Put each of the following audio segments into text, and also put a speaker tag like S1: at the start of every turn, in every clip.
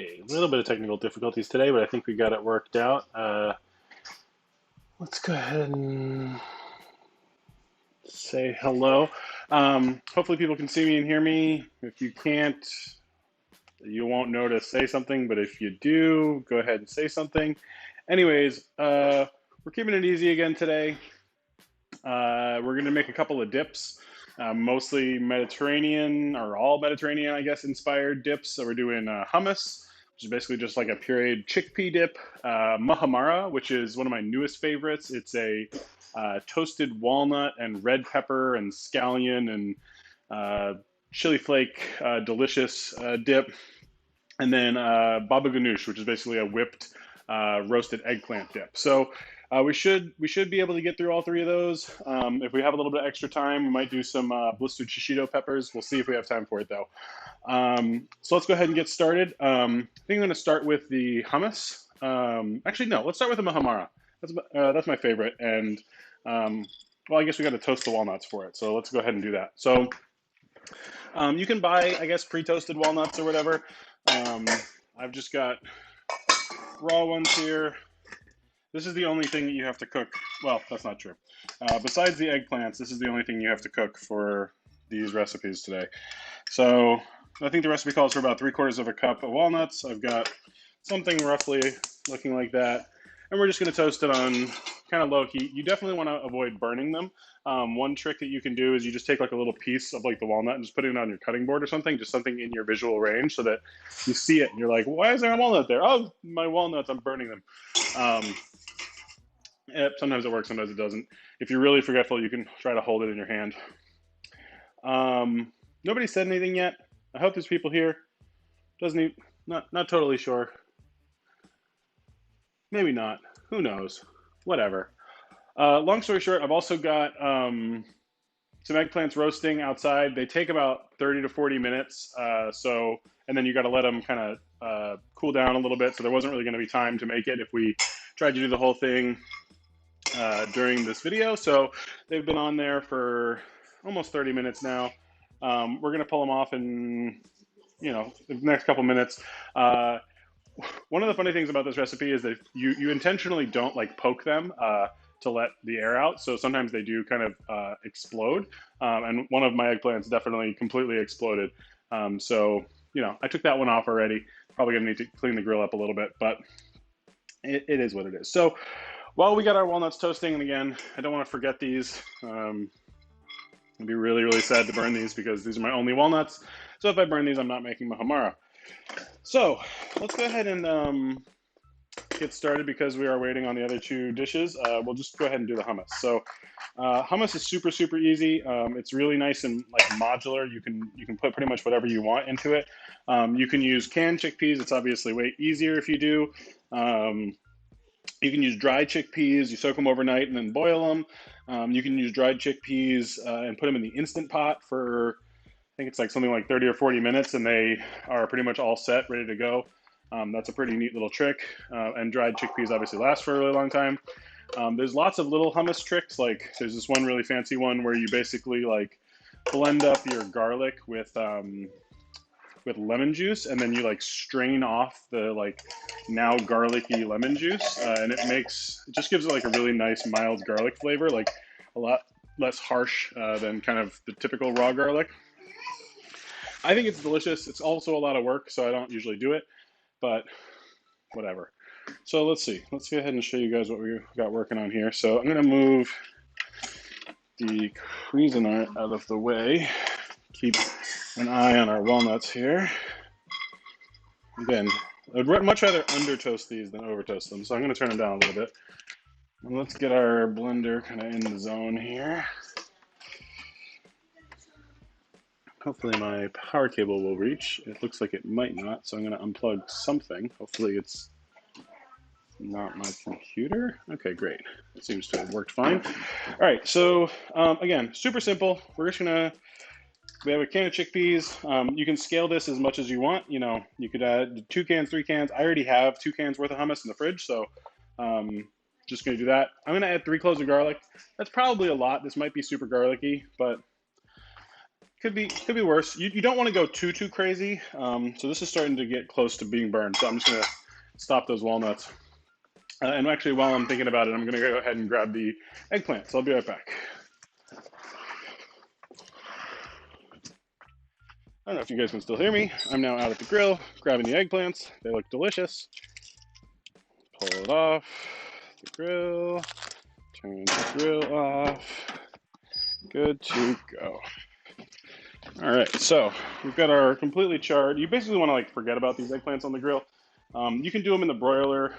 S1: Okay, a little bit of technical difficulties today, but I think we got it worked out. Let's go ahead and say hello. Hopefully people can see me and hear me. If you can't, you won't know to say something, but if you do, go ahead and say something. Anyways, we're keeping it easy again today. We're going to make a couple of dips, mostly Mediterranean, or all Mediterranean, I guess, inspired dips. So we're doing hummus, which is basically just like a pureed chickpea dip. Muhammara, which is one of my newest favorites. It's a toasted walnut and red pepper and scallion and chili flake delicious dip. And then Babaganoush, which is basically a whipped roasted eggplant dip. So we should be able to get through all three of those. If we have a little bit of extra time, we might do some blistered shishito peppers. We'll see if we have time for it though. So let's go ahead and get started. I think I'm going to start with the hummus. Actually, no, let's start with the Mahamara. That's my favorite. And well, I guess we got to toast the walnuts for it. So let's go ahead and do that. So you can buy, I guess, pre-toasted walnuts or whatever. I've just got raw ones here. This is the only thing that you have to cook. Well, that's not true. Besides the eggplants, this is the only thing you have to cook for these recipes today. So I think the recipe calls for about 3/4 of a cup of walnuts. I've got something roughly looking like that. And we're just going to toast it on kind of low heat. You definitely want to avoid burning them. One trick that you can do is you just take like a little piece of like the walnut and just put it on your cutting board or something, just something in your visual range so that you see it and you're like, why is there a walnut there? Oh, my walnuts, I'm burning them. Sometimes it works, sometimes it doesn't. If you're really forgetful, you can try to hold it in your hand. Nobody said anything yet. I hope there's people here. Not totally sure. Maybe not. Who knows? Whatever. Long story short, I've also got some eggplants roasting outside. They take about 30 to 40 minutes. And then you got to let them kind of cool down a little bit. So there wasn't really going to be time to make it if we tried to do the whole thing during this video. So they've been on there for almost 30 minutes now. We're going to pull them off in, the next couple minutes. One of the funny things about this recipe is that you intentionally don't like poke them to let the air out. So sometimes they do kind of explode. And one of my eggplants definitely completely exploded. So I took that one off already. Probably gonna need to clean the grill up a little bit, but it is what it is. So while we got our walnuts toasting, and again, I don't want to forget these. I'd be really, really sad to burn these because these are my only walnuts. So if I burn these, I'm not making Muhammara. So let's go ahead and get started because we are waiting on the other two dishes. We'll just go ahead and do the hummus. So hummus is super, super easy. It's really nice and like modular. You can put pretty much whatever you want into it. You can use canned chickpeas. It's obviously way easier if you do. You can use dried chickpeas. You soak them overnight and then boil them. You can use dried chickpeas and put them in the Instant Pot for, I think it's like something like 30 or 40 minutes, and they are pretty much all set, ready to go. That's a pretty neat little trick. And dried chickpeas obviously last for a really long time. There's lots of little hummus tricks. Like there's this one really fancy one where you basically like blend up your garlic with lemon juice, and then you like strain off the like now garlicky lemon juice, and it just gives it like a really nice mild garlic flavor, like a lot less harsh than kind of the typical raw garlic. I think it's delicious. It's also a lot of work, so I don't usually do it, but whatever. So let's see. Let's go ahead and show you guys what we got working on here. So I'm going to move the Cuisinart out of the way. Keep an eye on our walnuts here. Again, I'd much rather under toast these than over toast them, so I'm going to turn them down a little bit. And let's get our blender kind of in the zone here. Hopefully my power cable will reach. It looks like it might not, so I'm going to unplug something. Hopefully it's not my computer. Okay, great. It seems to have worked fine. All right, so again, super simple. We have a can of chickpeas. You can scale this as much as you want. You could add 2 cans, 3 cans. I already have 2 cans worth of hummus in the fridge, so just going to do that. I'm going to add 3 cloves of garlic. That's probably a lot. This might be super garlicky, but Could be worse. You don't want to go too crazy. So this is starting to get close to being burned. So I'm just gonna stop those walnuts. And actually, while I'm thinking about it, I'm gonna go ahead and grab the eggplant. So I'll be right back. I don't know if you guys can still hear me. I'm now out at the grill, grabbing the eggplants. They look delicious. Pull it off the grill. Turn the grill off. Good to go. All right, so we've got our completely charred. You basically want to like forget about these eggplants on the grill. You can do them in the broiler,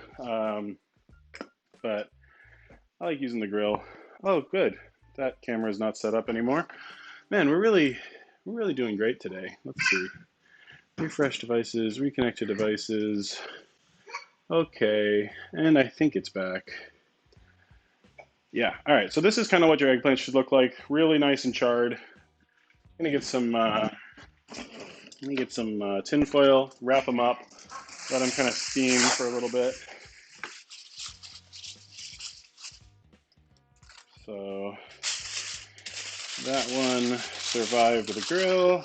S1: but I like using the grill. Oh, good. That camera is not set up anymore. Man, we're really doing great today. Let's see. Refresh devices, reconnect to devices. Okay, and I think it's back. Yeah. All right. So this is kind of what your eggplant should look like. Really nice and charred. I'm gonna get some. Tin foil. Wrap them up. Let them kind of steam for a little bit. So that one survived the grill.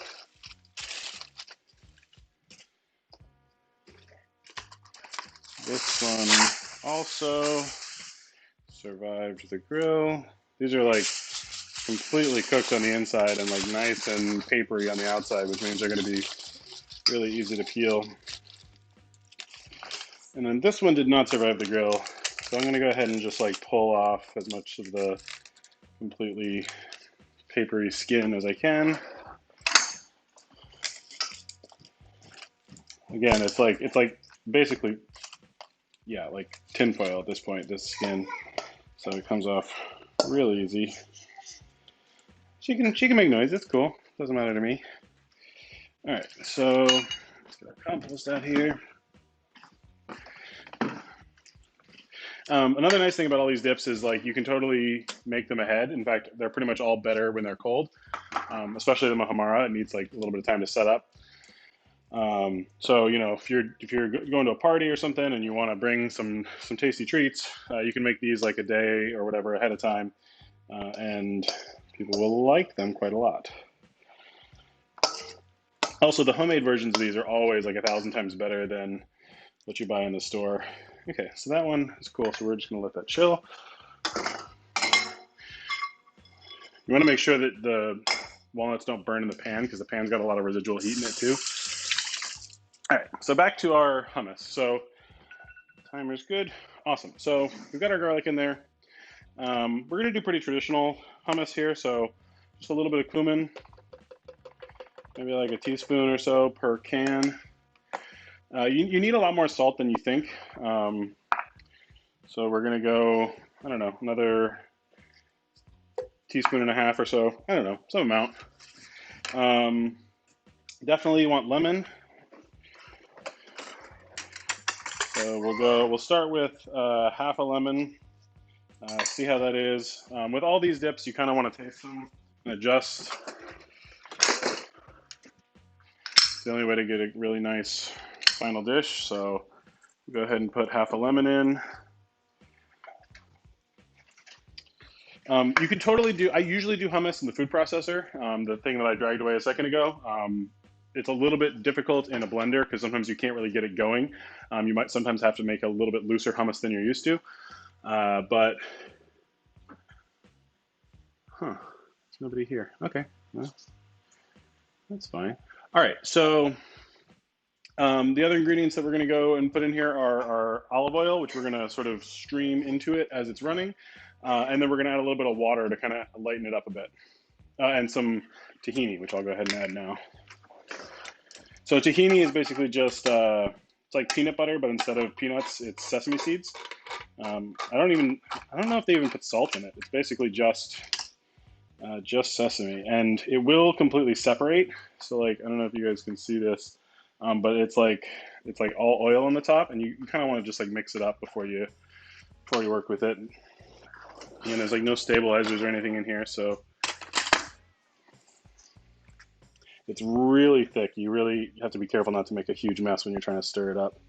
S1: This one also survived the grill. These are like completely cooked on the inside and like nice and papery on the outside, which means they're going to be really easy to peel. And then this one did not survive the grill, so I'm going to go ahead and just like pull off as much of the completely papery skin as I can. Again, it's like basically, yeah, like tinfoil at this point, this skin. So it comes off really easy. She can make noise. It's cool. Doesn't matter to me. All right, so let's get our compost out here. Another nice thing about all these dips is like you can totally make them ahead. In fact, they're pretty much all better when they're cold, especially the Muhammara. It needs like a little bit of time to set up. So you know if you're going to a party or something and you want to bring some tasty treats, you can make these like a day or whatever ahead of time, and people will like them quite a lot. Also, the homemade versions of these are always like 1,000 times better than what you buy in the store. Okay, so that one is cool. So we're just gonna let that chill. You want to make sure that the walnuts don't burn in the pan because the pan's got a lot of residual heat in it too. All right, so back to our hummus. So timer's good. Awesome. So we've got our garlic in there. We're gonna do pretty traditional hummus here. So just a little bit of cumin, maybe like a teaspoon or so per can. You need a lot more salt than you think. So we're gonna go, I don't know, another teaspoon and a half or so. I don't know, some amount. Definitely want lemon. So we'll start with half a lemon. See how that is. With all these dips, you kind of want to taste them and adjust. It's the only way to get a really nice final dish. So go ahead and put half a lemon in. You can totally do, I usually do hummus in the food processor, the thing that I dragged away a second ago. It's a little bit difficult in a blender because sometimes you can't really get it going. You might sometimes have to make a little bit looser hummus than you're used to. But, there's nobody here. Okay, well, that's fine. All right, so the other ingredients that we're gonna go and put in here are olive oil, which we're gonna sort of stream into it as it's running. And then we're gonna add a little bit of water to kind of lighten it up a bit. And some tahini, which I'll go ahead and add now. So tahini is basically just, it's like peanut butter, but instead of peanuts, it's sesame seeds. I don't know if they even put salt in it. It's basically just sesame, and it will completely separate. So like, I don't know if you guys can see this, but it's like all oil on the top, and you kind of want to just like mix it up before you work with it. And there's like no stabilizers or anything in here, so it's really thick. You really have to be careful not to make a huge mess when you're trying to stir it up.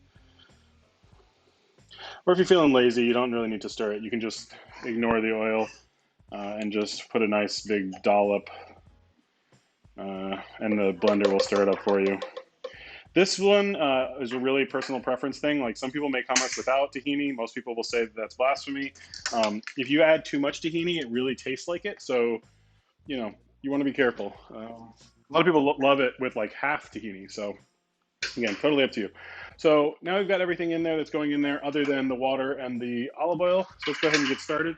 S1: Or if you're feeling lazy, you don't really need to stir it. You can just ignore the oil and just put a nice big dollop and the blender will stir it up for you. This one is a really personal preference thing. Like some people make hummus without tahini. Most people will say that that's blasphemy. If you add too much tahini, it really tastes like it. So, you know, you want to be careful. A lot of people love it with like half tahini. So again, totally up to you. So now we've got everything in there that's going in there other than the water and the olive oil. So let's go ahead and get started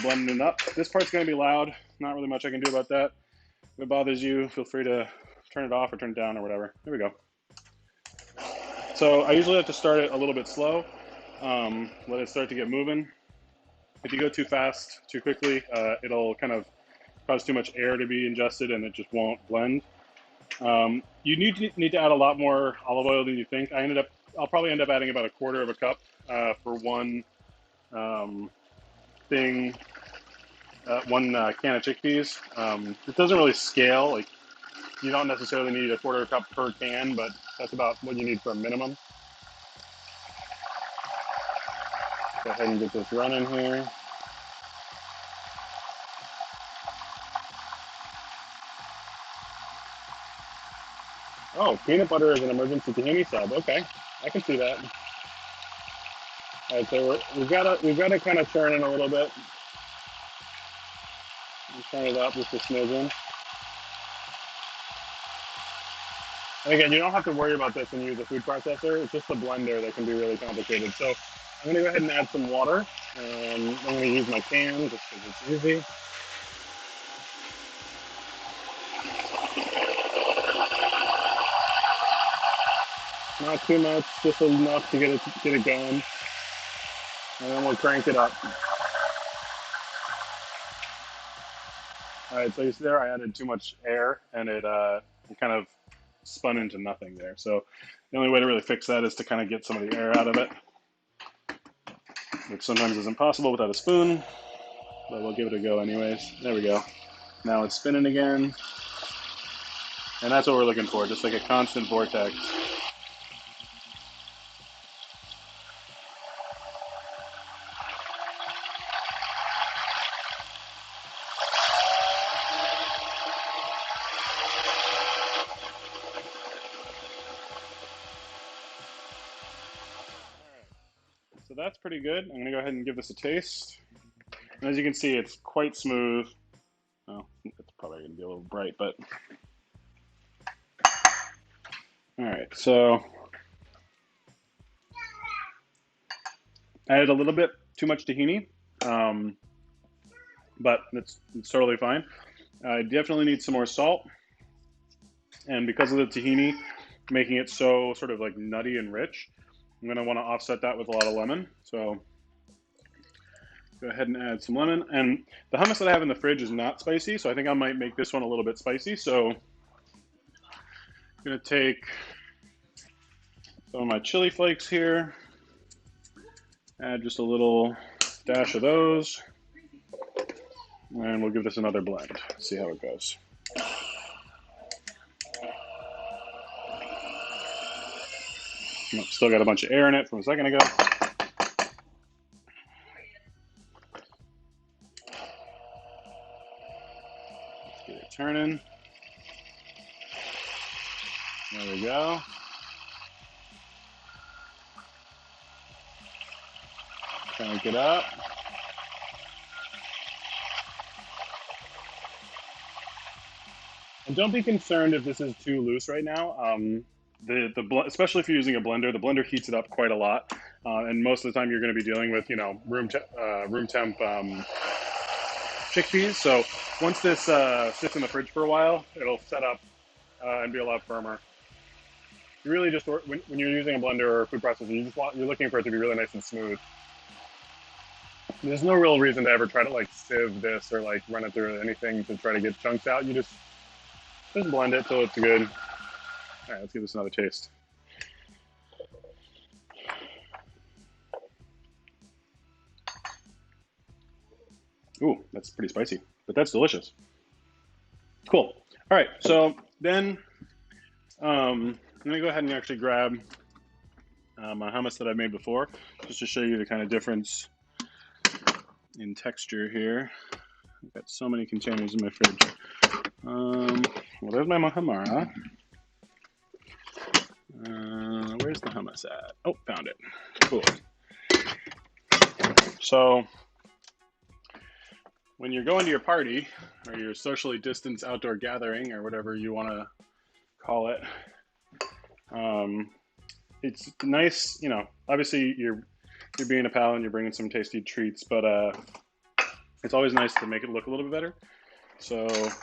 S1: blending it up. This part's going to be loud. Not really much I can do about that. If it bothers you, feel free to turn it off or turn it down or whatever. Here we go. So I usually have to start it a little bit slow, let it start to get moving. If you go too fast, too quickly, it'll kind of cause too much air to be ingested and it just won't blend. You need to add a lot more olive oil than you think. I'll probably end up adding about 1/4 cup for one thing, one can of chickpeas. It doesn't really scale. Like you don't necessarily need 1/4 cup per can, but that's about what you need for a minimum. Go ahead and get this running here. Oh, peanut butter is an emergency tahini sub. Okay, I can see that. All right, so we've got to kind of churn in a little bit. Turn it up just a smidgen. And again, you don't have to worry about this when you use a food processor. It's just the blender that can be really complicated. So I'm going to go ahead and add some water. I'm going to use my can just because it's easy. Not too much, just enough to get it going. And then we'll crank it up. All right, so you see there, I added too much air, and it kind of spun into nothing there. So the only way to really fix that is to kind of get some of the air out of it, which sometimes isn't possible without a spoon, but we'll give it a go anyways. There we go. Now it's spinning again, and that's what we're looking for, just like a constant vortex. So that's pretty good. I'm going to go ahead and give this a taste. And as you can see, it's quite smooth. Well, it's probably going to be a little bright, but... All right, so I added a little bit too much tahini, but it's totally fine. I definitely need some more salt. And because of the tahini making it so sort of like nutty and rich, I'm going to want to offset that with a lot of lemon. So go ahead and add some lemon. And the hummus that I have in the fridge is not spicy, so I think I might make this one a little bit spicy. So I'm going to take some of my chili flakes here, add just a little dash of those, and we'll give this another blend, see how it goes. Still got a bunch of air in it from a second ago. Let's get it turning. There we go. Crank it up. And don't be concerned if this is too loose right now. Especially if you're using a blender, the blender heats it up quite a lot, and most of the time you're going to be dealing with room temp chickpeas. So once this sits in the fridge for a while, it'll set up and be a lot firmer. You really just when you're using a blender or a food processor, you're looking for it to be really nice and smooth. There's no real reason to ever try to like sieve this or like run it through anything to try to get chunks out. You just blend it till it's good. All right, let's give this another taste. Ooh, that's pretty spicy, but that's delicious. Cool. All right, so then I'm gonna go ahead and actually grab my hummus that I made before, just to show you the kind of difference in texture here. I've got so many containers in my fridge. Well, there's my Muhammara. Where's the hummus at? Oh, found it. Cool. So when you're going to your party or your socially distanced outdoor gathering or whatever you want to call it, it's nice, you know, obviously you're being a pal and you're bringing some tasty treats, but it's always nice to make it look a little bit better. So let's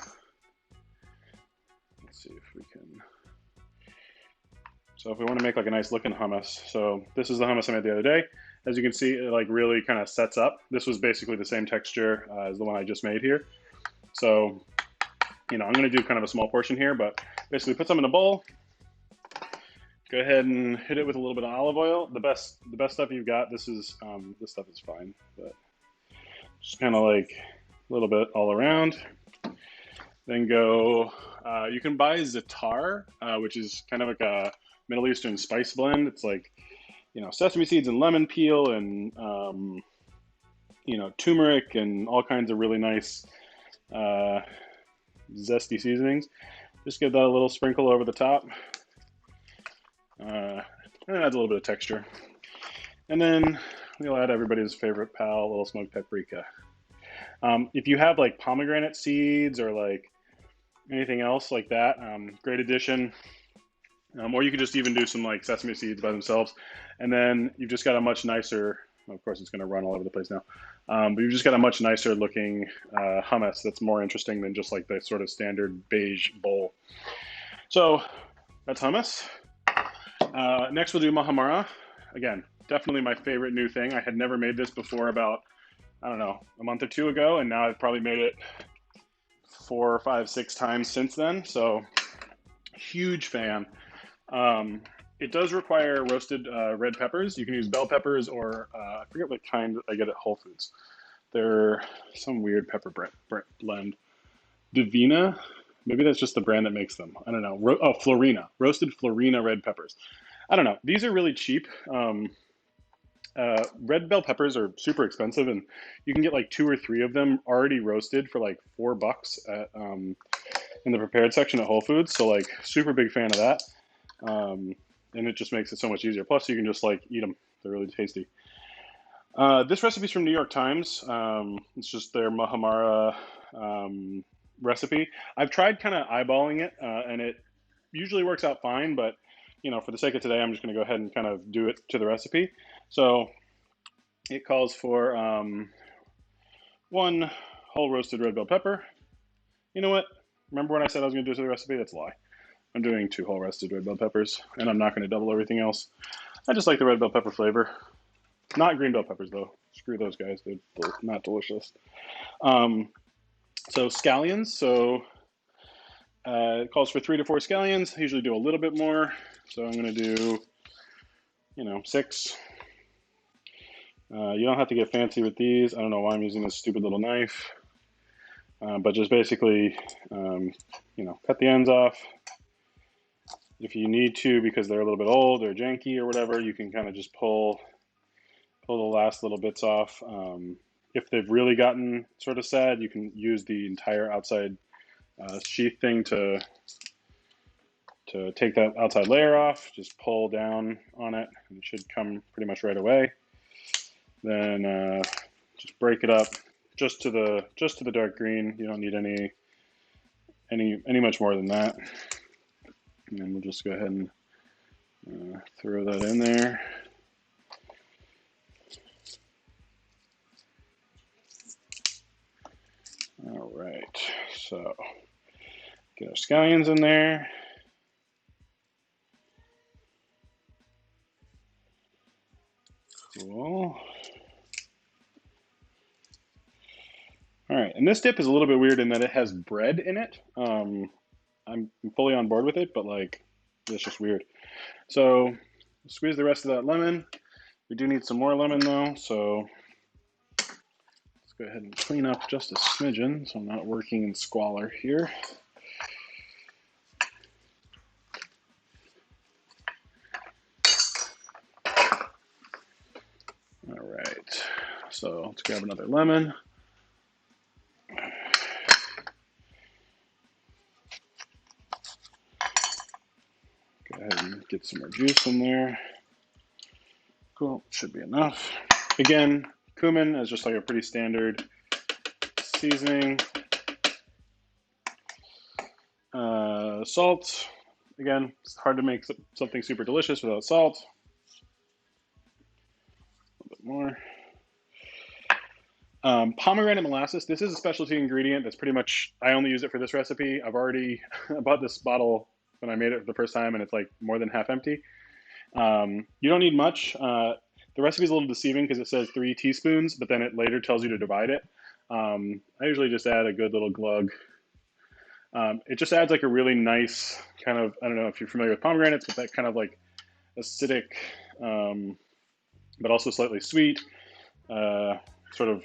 S1: see if we can. So if we want to make like a nice looking hummus, so this is the hummus I made the other day. As you can see, it like really kind of sets up. This was basically the same texture as the one I just made here. So, you know, I'm going to do kind of a small portion here, but basically put some in a bowl. Go ahead and hit it with a little bit of olive oil. The best stuff you've got. This stuff is fine, but just kind of like a little bit all around. Then go. You can buy za'atar, which is kind of like a Middle Eastern spice blend. It's like, you know, sesame seeds and lemon peel and you know, turmeric and all kinds of really nice zesty seasonings. Just give that a little sprinkle over the top. And it adds a little bit of texture. And then we'll add everybody's favorite pal, a little smoked paprika. If you have like pomegranate seeds or like anything else like that, great addition. Or you could just even do some like sesame seeds by themselves. And then you've just got a much nicer, of course it's going to run all over the place now, but you've just got a much nicer looking hummus that's more interesting than just like the sort of standard beige bowl. So that's hummus. Next we'll do Mahamara. Again, definitely my favorite new thing. I had never made this before about, I don't know, a month or two ago, and now I've probably made it 4, 5, 6 times since then. So huge fan. It does require roasted red peppers. You can use bell peppers or I forget what kind I get at Whole Foods. They're some weird pepper blend. Divina, maybe that's just the brand that makes them. I don't know. Florina, roasted Florina red peppers. I don't know. These are really cheap. Red bell peppers are super expensive, and you can get like 2 or 3 of them already roasted for like $4 at in the prepared section at Whole Foods. So like, super big fan of that. And it just makes it so much easier. Plus, you can just like eat them. They're really tasty. This recipe is from New York Times. It's just their Mahamara recipe. I've tried kind of eyeballing it, and it usually works out fine. But you know, for the sake of today, I'm just going to go ahead and kind of do it to the recipe. So it calls for 1 whole roasted red bell pepper. You know what? Remember when I said I was going to do it to the recipe? That's a lie. I'm doing 2 whole roasted red bell peppers, and I'm not going to double everything else. I just like the red bell pepper flavor. Not green bell peppers, though. Screw those guys. They're not delicious. So scallions. So it calls for 3 to 4 scallions. I usually do a little bit more. So I'm going to do, you know, 6. You don't have to get fancy with these. I don't know why I'm using this stupid little knife. But just basically, you know, cut the ends off. If you need to, because they're a little bit old or janky or whatever, you can kind of just pull the last little bits off. If they've really gotten sort of sad, you can use the entire outside sheath thing to take that outside layer off. Just pull down on it, and it should come pretty much right away. Then just break it up just to the dark green. You don't need any much more than that. And then we'll just go ahead and throw that in there. All right, so get our scallions in there. Cool. All right, and this dip is a little bit weird in that it has bread in it. I'm fully on board with it, but like, it's just weird. So squeeze the rest of that lemon. We do need some more lemon though, so let's go ahead and clean up just a smidgen so I'm not working in squalor here. All right, so let's grab another lemon. Go ahead and get some more juice in there. Cool, should be enough. Again, cumin is just like a pretty standard seasoning. Salt. Again, it's hard to make something super delicious without salt. A little bit more. Pomegranate molasses. This is a specialty ingredient that's pretty much, I only use it for this recipe. I've already bought this bottle when I made it for the first time, and it's like more than half empty. You don't need much. The recipe is a little deceiving because it says 3 teaspoons, but then it later tells you to divide it. I usually just add a good little glug. It just adds like a really nice kind of, I don't know if you're familiar with pomegranates, but that kind of like acidic, but also slightly sweet, sort of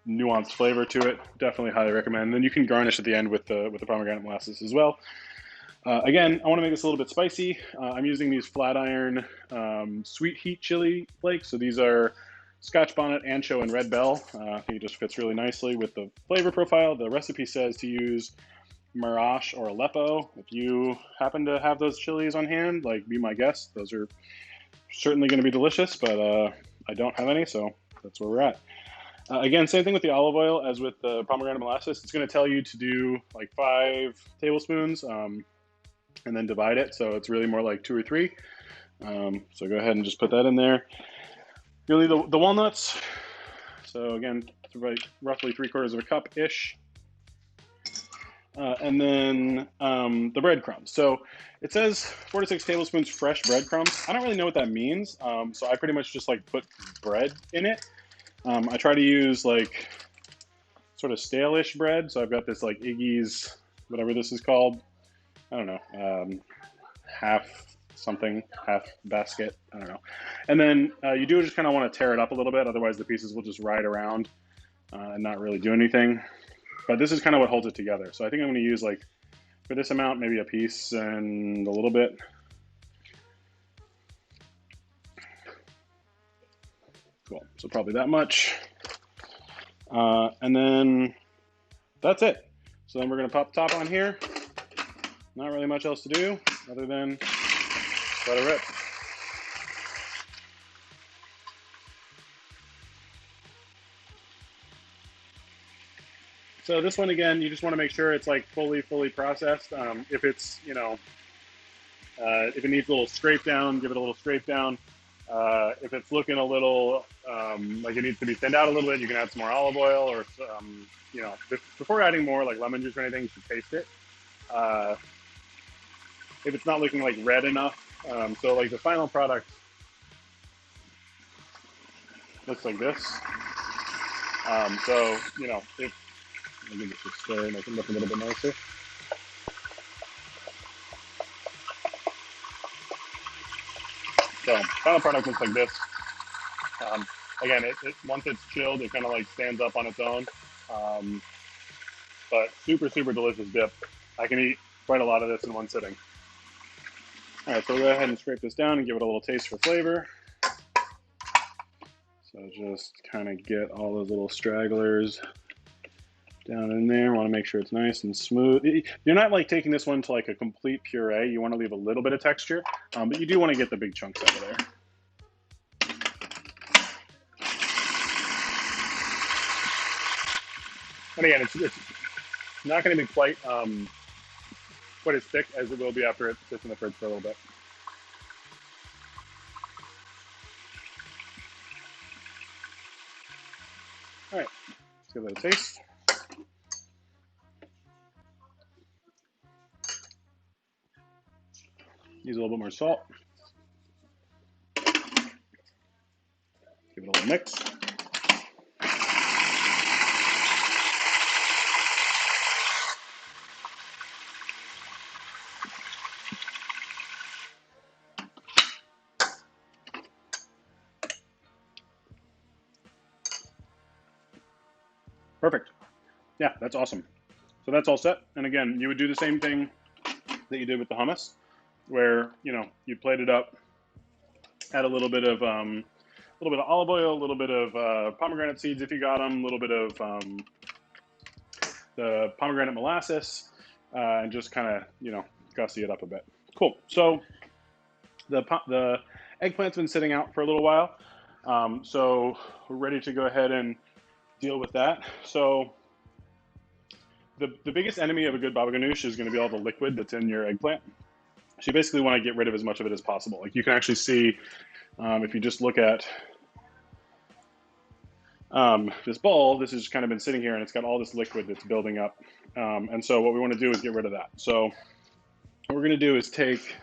S1: nuanced flavor to it. Definitely highly recommend. And then you can garnish at the end with the pomegranate molasses as well. Again, I want to make this a little bit spicy. I'm using these flat iron sweet heat chili flakes. So these are Scotch bonnet, ancho, and red bell. I think it just fits really nicely with the flavor profile. The recipe says to use Marash or Aleppo. If you happen to have those chilies on hand, like, be my guest. Those are certainly going to be delicious, but I don't have any, so that's where we're at. Again, same thing with the olive oil as with the pomegranate molasses. It's going to tell you to do like 5 tablespoons and then divide it. So it's really more like 2 or 3. So go ahead and just put that in there. You'll need the walnuts. So again, it's roughly 3/4 cup-ish. And then the breadcrumbs. So it says 4 to 6 tablespoons fresh breadcrumbs. I don't really know what that means. So I pretty much just like put bread in it. I try to use like sort of stale-ish bread. So I've got this like Iggy's, whatever this is called. I don't know, half basket. I don't know. And then you do just kind of want to tear it up a little bit. Otherwise the pieces will just ride around and not really do anything. But this is kind of what holds it together. So I think I'm going to use like, for this amount, maybe a piece and a little bit. Cool, so probably that much. And then that's it. So then we're gonna pop the top on here. Not really much else to do other than let it rip. So this one, again, you just want to make sure it's like fully processed. If it's, if it needs a little scrape down, give it a little scrape down. If it's looking a little like it needs to be thinned out a little bit, you can add some more olive oil, or before adding more like lemon juice or anything, you should taste it. If it's not looking like red enough, so like the final product looks like this. So if let me just stir, make it look a little bit nicer. So final product looks like this. Again, once it's chilled, it kind of like stands up on its own. But super delicious dip. I can eat quite a lot of this in one sitting. All right, so we'll go ahead and scrape this down and give it a little taste for flavor. So just kind of get all those little stragglers down in there. Want to make sure it's nice and smooth. You're not like taking this one to like a complete puree. You want to leave a little bit of texture, but you do want to get the big chunks out of there. And again, it's not going to be quite as thick as it will be after it sits in the fridge for a little bit. All right, let's give that a taste. Use a little bit more salt. Give it a little mix. Perfect. Yeah, that's awesome. So that's all set. And again, you would do the same thing that you did with the hummus, where you plate it up, add a little bit of olive oil, a little bit of pomegranate seeds if you got them, a little bit of the pomegranate molasses, and just kind of gussy it up a bit. Cool. So The eggplant's been sitting out for a little while, so we're ready to go ahead and deal with that. So the biggest enemy of a good babaganoush is going to be all the liquid that's in your eggplant. So you basically want to get rid of as much of it as possible. Like you can actually see, if you just look at this bowl, this has kind of been sitting here and it's got all this liquid that's building up. And so what we want to do is get rid of that. So what we're going to do is take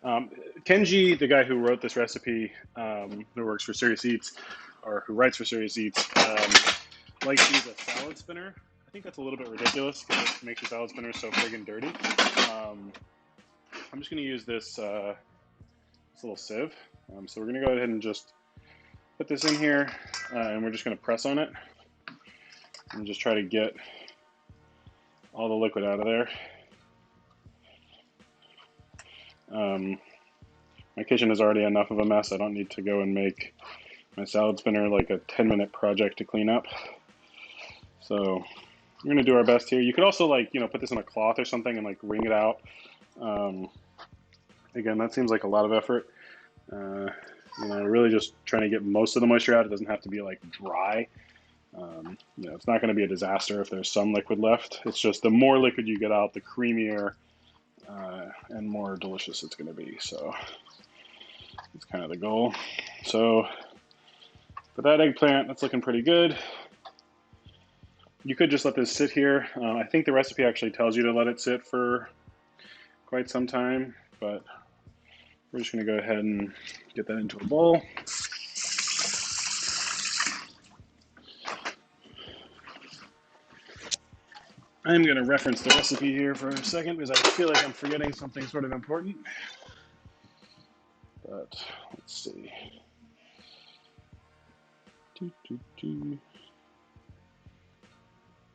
S1: Kenji, the guy who wrote this recipe, who works for Serious Eats, or who writes for Serious Eats, likes to use a salad spinner. I think that's a little bit ridiculous because it makes your salad spinner so friggin' dirty. I'm just going to use this little sieve. So we're going to go ahead and just put this in here, and we're just going to press on it and just try to get all the liquid out of there. My kitchen is already enough of a mess. I don't need to go and make my salad spinner like a 10-minute project to clean up. So we're going to do our best here. You could also, like, you know, put this in a cloth or something and like wring it out. Again, that seems like a lot of effort. You know, really just trying to get most of the moisture out. It doesn't have to be like dry. You know, it's not going to be a disaster if there's some liquid left. It's just the more liquid you get out, the creamier and more delicious it's going to be. So that's kind of the goal. So for that eggplant, that's looking pretty good. You could just let this sit here. I think the recipe actually tells you to let it sit for quite some time, but we're just going to go ahead and get that into a bowl. I'm going to reference the recipe here for a second because I feel like I'm forgetting something sort of important. But let's see.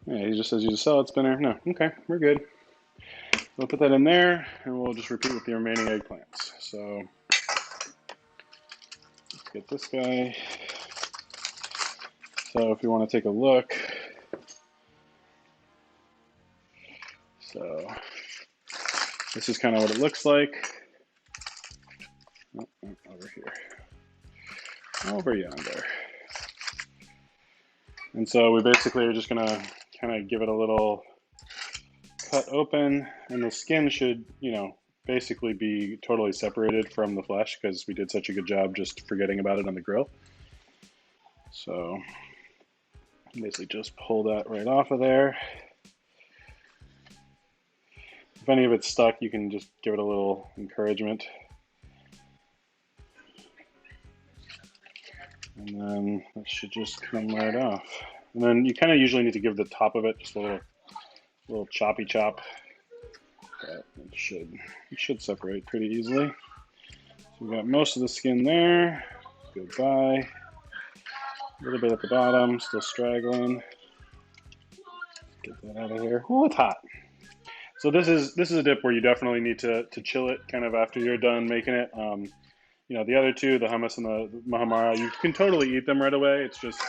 S1: Yeah, he just says use a salad spinner. No, okay, we're good. We'll put that in there, and we'll just repeat with the remaining eggplants. So let's get this guy. So if you want to take a look, so this is kind of what it looks like. Oh, over here, over yonder. And so we basically are just gonna kind of give it a little cut open, and the skin should, you know, basically be totally separated from the flesh because we did such a good job just forgetting about it on the grill. So basically just pull that right off of there. If any of it's stuck, you can just give it a little encouragement. And then that should just come right off. And then you kind of usually need to give the top of it just a little choppy chop. But it should separate pretty easily. So we got most of the skin there. Goodbye. A little bit at the bottom, still straggling. Get that out of here. Oh, it's hot. So this is a dip where you definitely need to chill it kind of after you're done making it. You know, the other two, the hummus and the Muhammara, you can totally eat them right away. It's just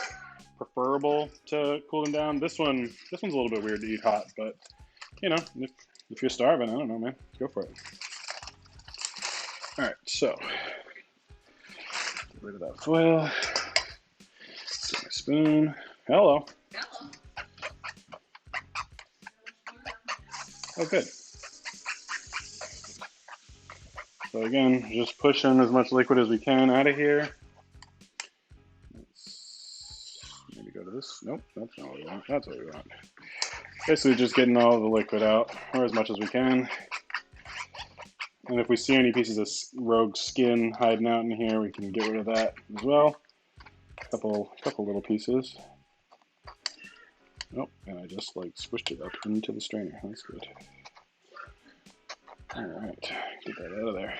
S1: preferable to cool them down. This one's a little bit weird to eat hot, but you know, if you're starving, I don't know, man, go for it. All right, so get rid of that foil. Get my spoon. Hello. Oh, good. So again, just pushing as much liquid as we can out of here. Let's maybe go to this. Nope, that's not what we want. That's what we want. Basically just getting all the liquid out, or as much as we can. And if we see any pieces of rogue skin hiding out in here, we can get rid of that as well. A couple little pieces. Oh, and I just like squished it up into the strainer. That's good. All right, get that out of there.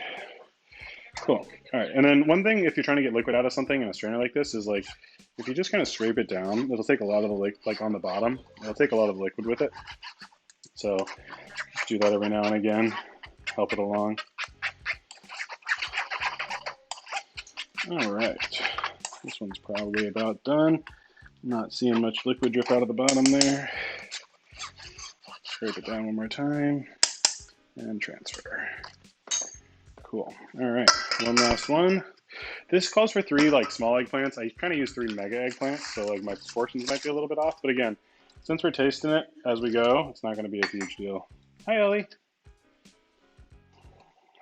S1: Cool. All right, and then one thing, if you're trying to get liquid out of something in a strainer like this, is like if you just kind of scrape it down, it'll take a lot of the like on the bottom. It'll take a lot of the liquid with it. So just do that every now and again. Help it along. All right, this one's probably about done. Not seeing much liquid drip out of the bottom there. Scrape it down one more time and transfer. Cool. All right, one last one. This calls for 3 like small eggplants. I kind of use 3 mega eggplants, so like my proportions might be a little bit off. But again, since we're tasting it as we go, it's not going to be a huge deal. Hi, Ellie.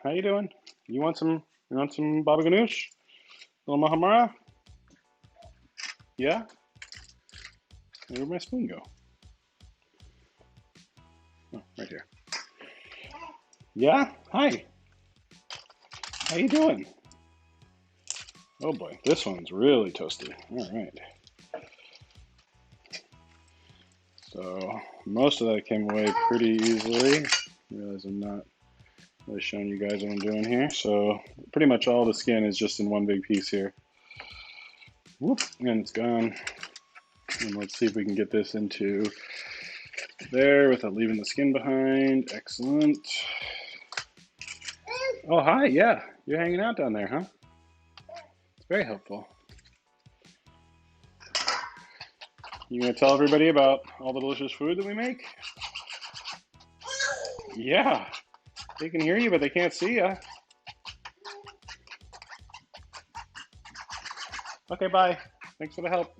S1: How you doing? You want some? You want some Babaganoush? Little Mahamara? Yeah. Where'd my spoon go? Oh, right here. Yeah. Hi. How you doing? Oh boy, this one's really toasty. All right. So most of that came away pretty easily. I realize I'm not really showing you guys what I'm doing here. So pretty much all the skin is just in one big piece here. Whoop, and it's gone. And let's see if we can get this into there without leaving the skin behind. Excellent. Oh, hi, yeah. You're hanging out down there, huh? It's very helpful. You gonna tell everybody about all the delicious food that we make? Yeah. They can hear you, but they can't see you. Okay, bye. Thanks for the help.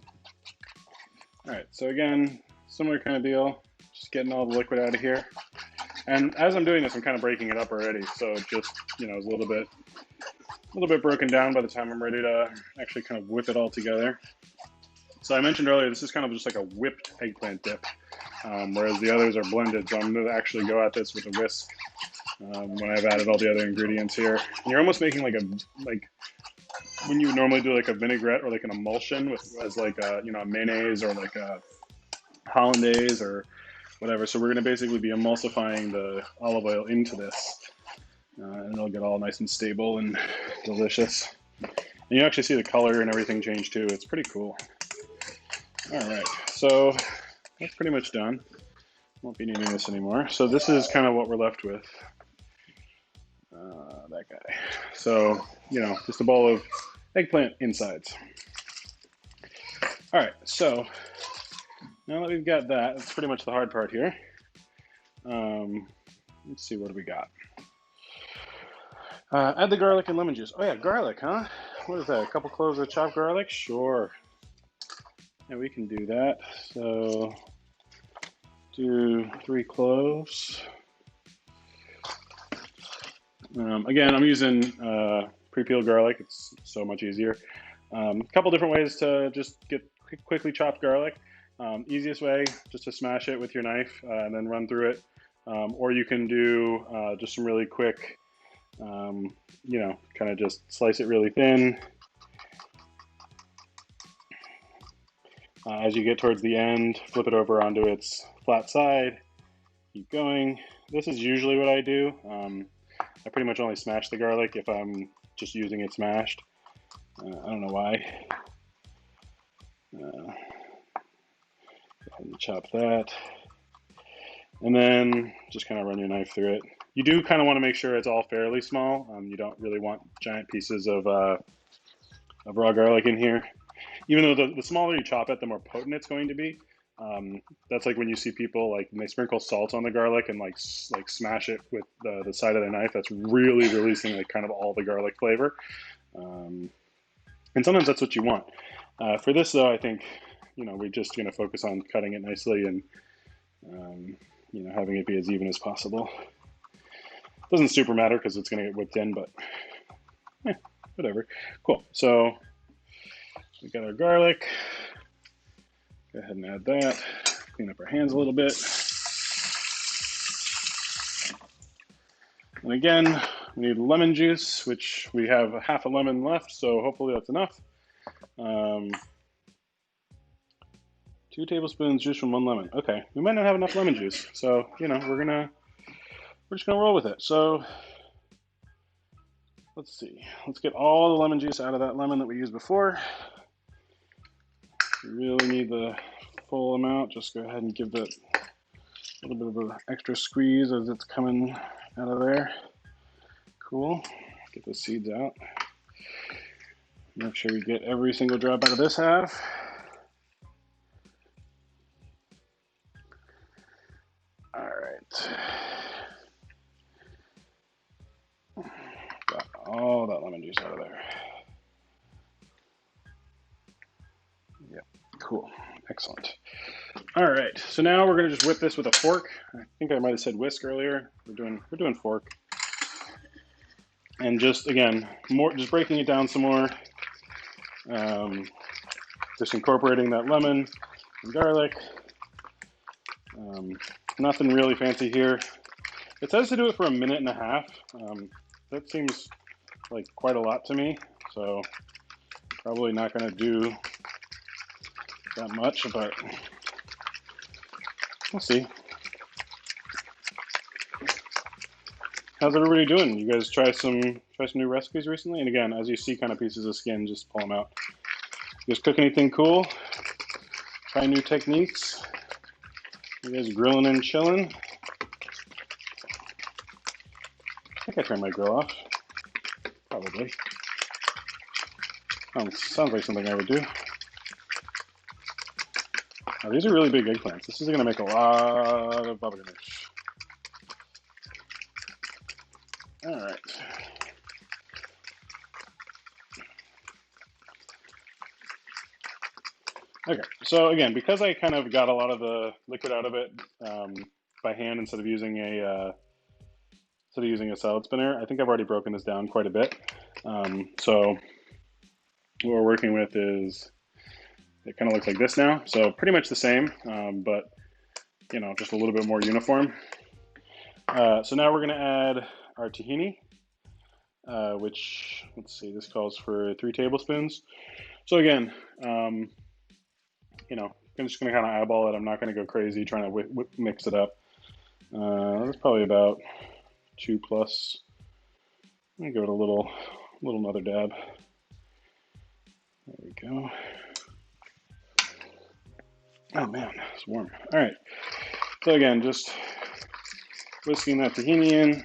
S1: All right, so again, similar kind of deal. Just getting all the liquid out of here. And as I'm doing this, I'm kind of breaking it up already. So it just, is a little bit broken down by the time I'm ready to actually kind of whip it all together. So I mentioned earlier, this is kind of just like a whipped eggplant dip, whereas the others are blended. So I'm going to actually go at this with a whisk when I've added all the other ingredients here. And you're almost making like when you normally do like a vinaigrette or like an emulsion with as like a mayonnaise or like a hollandaise or whatever. So we're going to basically be emulsifying the olive oil into this, and it'll get all nice and stable and delicious. And you actually see the color and everything change too. It's pretty cool. All right, so that's pretty much done. Won't be needing this anymore. So this is kind of what we're left with. That guy. So, just a bowl of eggplant insides. All right, so now that we've got that, that's pretty much the hard part here. Let's see, what do we got? Add the garlic and lemon juice. Oh yeah, garlic, huh? What is that, a couple cloves of chopped garlic? Sure. Yeah, we can do that. So do 3 cloves. Again, I'm using pre-peeled garlic. It's so much easier. A couple different ways to just get quickly chopped garlic. Easiest way, just to smash it with your knife and then run through it. Or you can do just some really quick, kind of just slice it really thin. As you get towards the end, flip it over onto its flat side. Keep going. This is usually what I do. I pretty much only smash the garlic if I'm just using it smashed. I don't know why. Go ahead and chop that. And then just kind of run your knife through it. You do kind of want to make sure it's all fairly small. You don't really want giant pieces of raw garlic in here. Even though the smaller you chop it, the more potent it's going to be. That's like when you see people when they sprinkle salt on the garlic and like smash it with the side of their knife. That's really releasing like kind of all the garlic flavor. And sometimes that's what you want. For this though, I think we're just going to focus on cutting it nicely and having it be as even as possible. Doesn't super matter because it's going to get whipped in, but whatever. Cool. So we got our garlic. Go ahead and add that. Clean up our hands a little bit. And again, we need lemon juice, which we have half a lemon left, so hopefully that's enough. 2 tablespoons juice from 1 lemon. Okay, we might not have enough lemon juice, so we're just gonna roll with it. So let's see. Let's get all the lemon juice out of that lemon that we used before. We really need the full amount. Just go ahead and give that a little bit of an extra squeeze as it's coming out of there. Cool. Get the seeds out. Make sure we get every single drop out of this half. All right. About all that lemon juice out of there. Yep, cool, excellent. All right, so now we're gonna just whip this with a fork. I think I might have said whisk earlier. We're doing fork. And just, again, just breaking it down some more. Just incorporating that lemon and garlic. Nothing really fancy here. It says to do it for 1.5 minutes. That seems like quite a lot to me, so probably not going to do that much, but we'll see. How's everybody doing? You guys try some new recipes recently? And again, as you see kind of pieces of skin, just pull them out. You guys cook anything cool? Try new techniques? You guys grilling and chilling? I think I turned my grill off. Probably. Sounds like something I would do. Oh, these are really big eggplants. This is going to make a lot of babaganoush. All right. Okay, so again, because I kind of got a lot of the liquid out of it by hand instead of using a salad spinner, I think I've already broken this down quite a bit. So what we're working with is, it kind of looks like this now. So pretty much the same, but just a little bit more uniform. So now we're going to add our tahini, which, let's see, this calls for 3 tablespoons. So again, I'm just going to kind of eyeball it. I'm not going to go crazy trying to mix it up. That's probably about 2 plus. I'm going to give it a little another dab. There we go. Oh man, it's warm. All right. So again, just whisking that tahini in.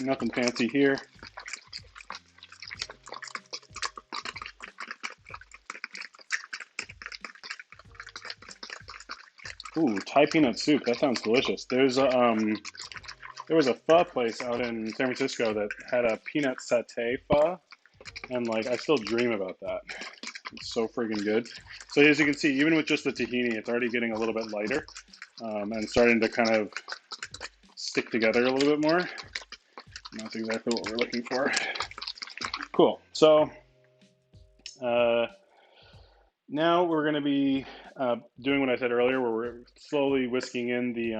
S1: Nothing fancy here. Ooh, Thai peanut soup. That sounds delicious. There was a pho place out in San Francisco that had a peanut satay pho, and I still dream about that. It's so friggin' good. So as you can see, even with just the tahini, it's already getting a little bit lighter and starting to kind of stick together a little bit more. And that's exactly what we're looking for. Cool. So now we're going to be doing what I said earlier, where we're slowly whisking in the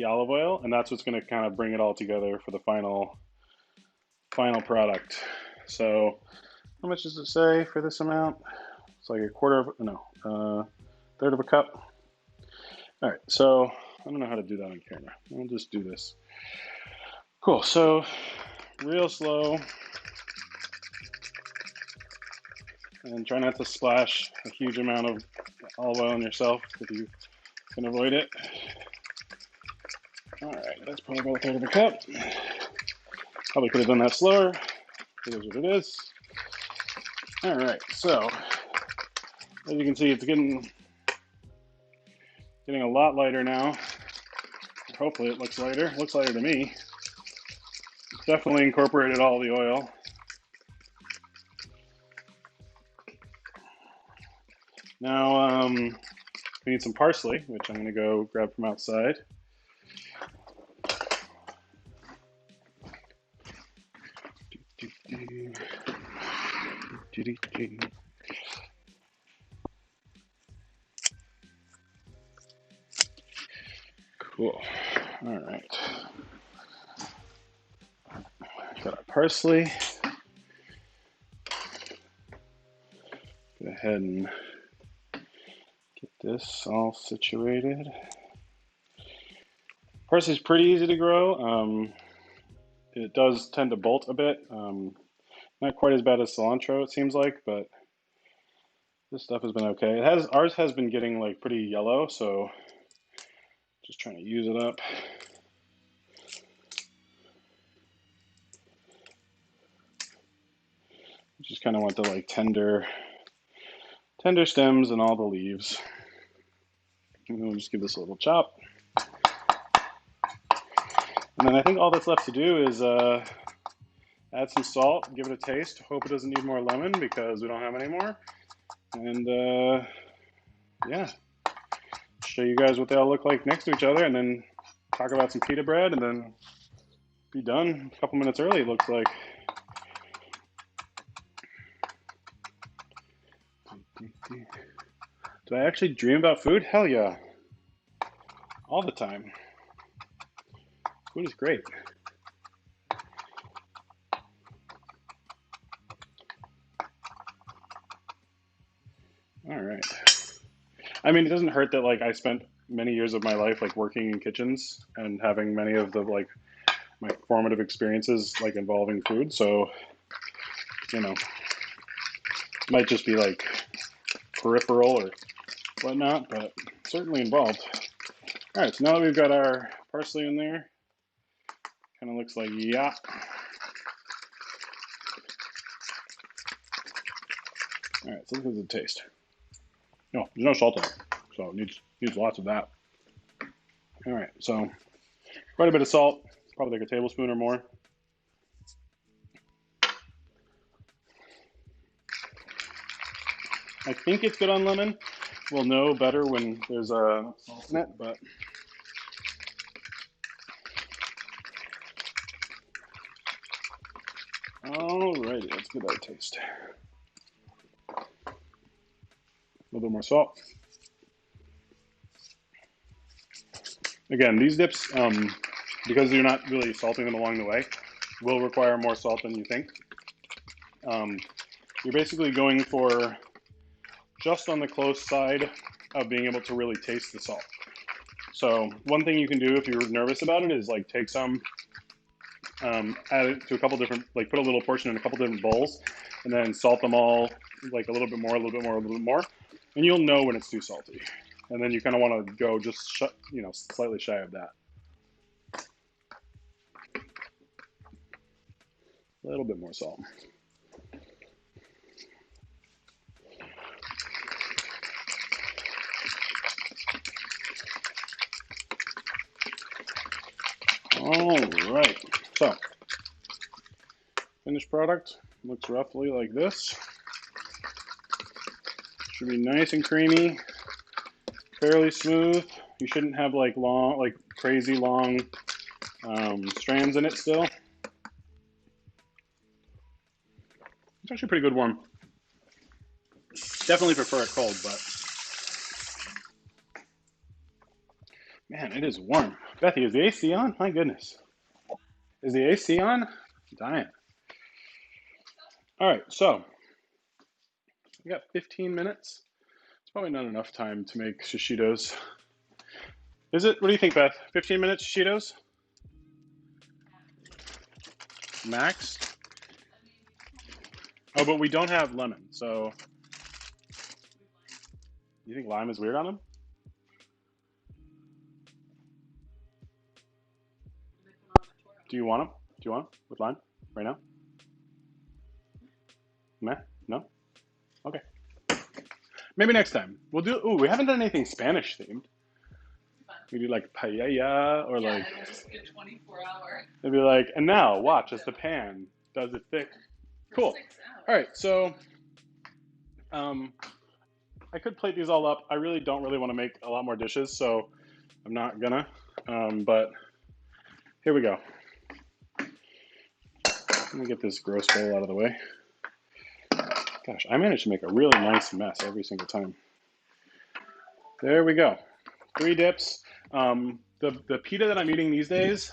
S1: olive oil, and that's what's going to kind of bring it all together for the final product. So how much does it say for this amount? It's like third of a cup. All right, so I don't know how to do that on camera. I'll just do this. Cool, so real slow. And try not to splash a huge amount of olive oil on yourself if you can avoid it. All right, that's probably about a third of a cup. Probably could have done that slower. It is what it is. All right, so as you can see, it's getting a lot lighter now. Hopefully it looks lighter. It looks lighter to me. Definitely incorporated all the oil. Now we need some parsley, which I'm going to go grab from outside. Cool. All right. Got our parsley. Go ahead and get this all situated. Parsley is pretty easy to grow. It does tend to bolt a bit. Not quite as bad as cilantro, it seems like, but this stuff has been okay. Ours has been getting pretty yellow, so just trying to use it up. Just kind of want the tender stems and all the leaves. And then we'll just give this a little chop. And then I think all that's left to do is Add some salt, give it a taste. Hope it doesn't need more lemon because we don't have any more. And yeah, show you guys what they all look like next to each other, and then talk about some pita bread, and then be done a couple minutes early, it looks like. Do I actually dream about food? Hell yeah. All the time. Food is great. All right. I mean, it doesn't hurt that like I spent many years of my life like working in kitchens and having many of the like my formative experiences like involving food. So, you know, it might just be like peripheral or whatnot, but certainly involved. All right, so now that we've got our parsley in there, kind of looks like yeah. All right, so look at the taste. No, there's no salt in it, so it needs lots of that. All right, so quite a bit of salt, probably like a tablespoon or more. I think it's good on lemon. We'll know better when there's a salt in it, but alrighty, let's give that a taste. A little bit more salt. Again, these dips, because you're not really salting them along the way, will require more salt than you think. You're basically going for just on the close side of being able to really taste the salt. So one thing you can do if you're nervous about it is like take some, add it to a couple different, like put a little portion in a couple different bowls, and then salt them all like a little bit more, a little bit more, a little bit more, and you'll know when it's too salty. And then you kind of want to go just slightly shy of that. A little bit more salt. All right, so finished product looks roughly like this. Should be nice and creamy, fairly smooth. You shouldn't have like long, like crazy long strands in it still. It's actually pretty good warm. Definitely prefer it cold, but man, it is warm. Bethy, is the AC on? My goodness. Is the AC on? I'm dying. All right, so we got 15 minutes. It's probably not enough time to make shishitos. Is it? What do you think, Beth? 15 minutes shishitos? Max? Oh, but we don't have lemon, so you think lime is weird on them? Do you want them? Do you want them with lime right now? Meh? No? Okay. Maybe next time. We'll do, ooh, we haven't done anything Spanish themed. We do like paella or like,
S2: just get 24-hour.
S1: They'd be like, and now watch as the pan does it thick. Cool. All right, so I could plate these all up. I really don't want to make a lot more dishes, so I'm not gonna. But here we go. Let me get this gross bowl out of the way. Gosh, I managed to make a really nice mess every single time. There we go. 3 dips. The pita that I'm eating these days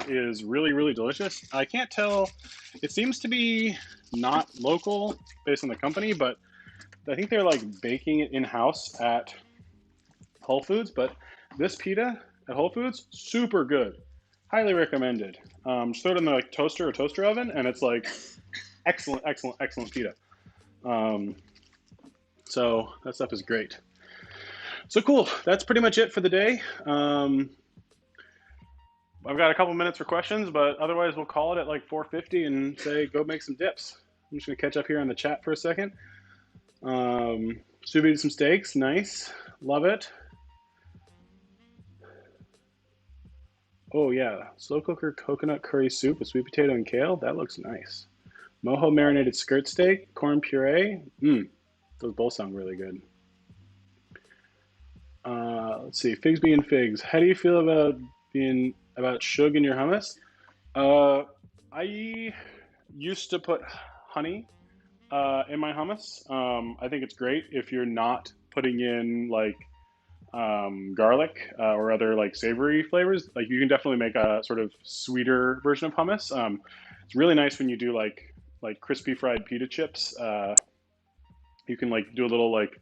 S1: is really delicious. I can't tell. It seems to be not local based on the company, but I think they're like baking it in-house at Whole Foods. But this pita at Whole Foods, super good. Highly recommended. Just throw it in the like toaster or toaster oven, and it's like excellent pita. So that stuff is great. So cool. That's pretty much it for the day. I've got a couple minutes for questions, but otherwise we'll call it at like 4:50 and say go make some dips. I'm just gonna catch up here on the chat for a second. Sous vide some steaks, nice, love it. Oh yeah, slow cooker coconut curry soup with sweet potato and kale. That looks nice. Mojo marinated skirt steak, corn puree. Those both sound really good. Let's see, figs being figs. How do you feel about being about shug in your hummus? Uh, I used to put honey in my hummus. I think it's great if you're not putting in like garlic or other like savory flavors. Like you can definitely make a sort of sweeter version of hummus. It's really nice when you do like crispy fried pita chips. You can like do a little like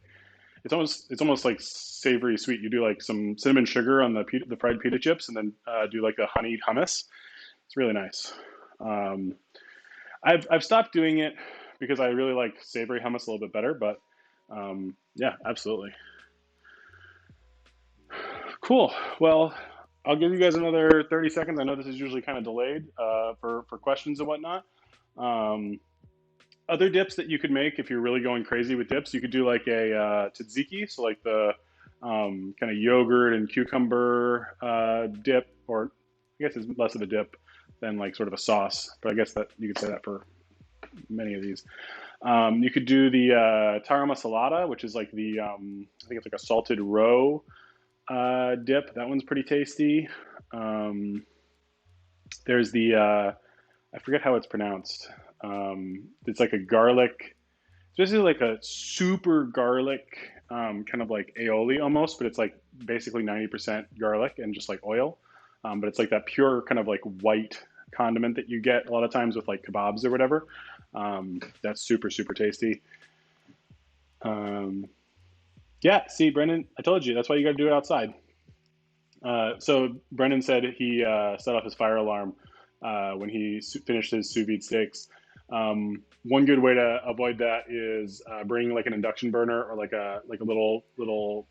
S1: it's almost like savory sweet. You do like some cinnamon sugar on the fried pita chips, and then do like a honeyed hummus. It's really nice. Um, I've stopped doing it because I really like savory hummus a little bit better. But yeah, absolutely. Cool. Well, I'll give you guys another 30 seconds. I know this is usually kind of delayed for questions and whatnot. Um, Other dips that you could make if you're really going crazy with dips, you could do like a tzatziki, so like the kind of yogurt and cucumber dip, or I guess it's less of a dip than like sort of a sauce, but I guess that you could say that for many of these. You could do the tara masalata, which is like the I think it's like a salted roe dip. That one's pretty tasty. Um, there's the I forget how it's pronounced. It's like a garlic. It's basically like a super garlic, kind of like aioli almost, but it's like basically 90% garlic and just like oil. But it's like that pure kind of like white condiment that you get a lot of times with like kebabs or whatever. That's super super tasty. Um, yeah, see, Brendan, I told you that's why you got to do it outside. So Brendan said he set off his fire alarm when he finished his sous vide steaks. One good way to avoid that is bringing like an induction burner or like a little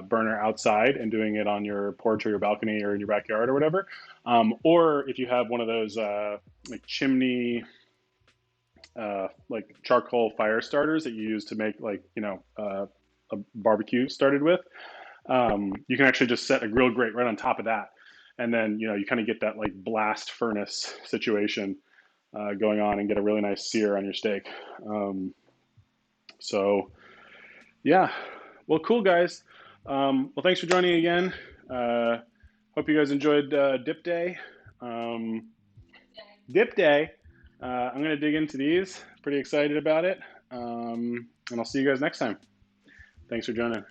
S1: burner outside and doing it on your porch or your balcony or in your backyard or whatever. Or if you have one of those like chimney like charcoal fire starters that you use to make like a barbecue started with, you can actually just set a grill grate right on top of that, and then you kind of get that like blast furnace situation going on and get a really nice sear on your steak. So yeah, well, cool guys. Well, thanks for joining again. Uh, Hope you guys enjoyed Dip Day. Um, Dip Day. I'm gonna dig into these. Pretty excited about it. And I'll see you guys next time. Thanks for joining.